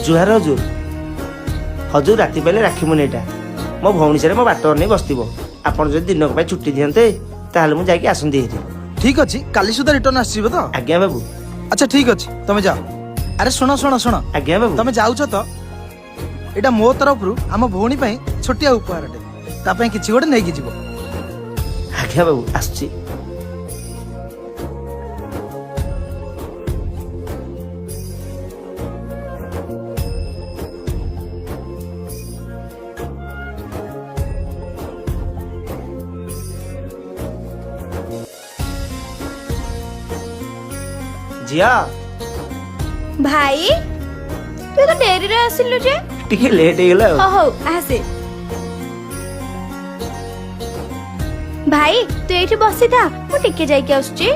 जुहार हजूर हजूर राति पाइले राखी मुनिटा मो भौणी सारे मो बाट नहीं बसथिबो आपण जदि दिनक पाई छुट्टी दियंते ताहाले मु जाके आसंदी हेरी। ठीक अछि काली सुधा रिटर्न आसीबो तो। आज्ञा बाबू। अच्छा ठीक अछि तमे जाओ। अरे सुनो सुनो सुनो आज्ञा बाबू। तमे जाउछ तो एटा मो तरफ रु हम भौणी पई छोटिया उपहारटे ता पई किछि गोटे नेकी जिवो। आज्ञा बाबू आसछि। जिया भाई तू तो डेरी रे आसिलु जे टिके लेट हे गेला। हो आसे भाई तू एठी बसी था मु टिके जाई के आउछि।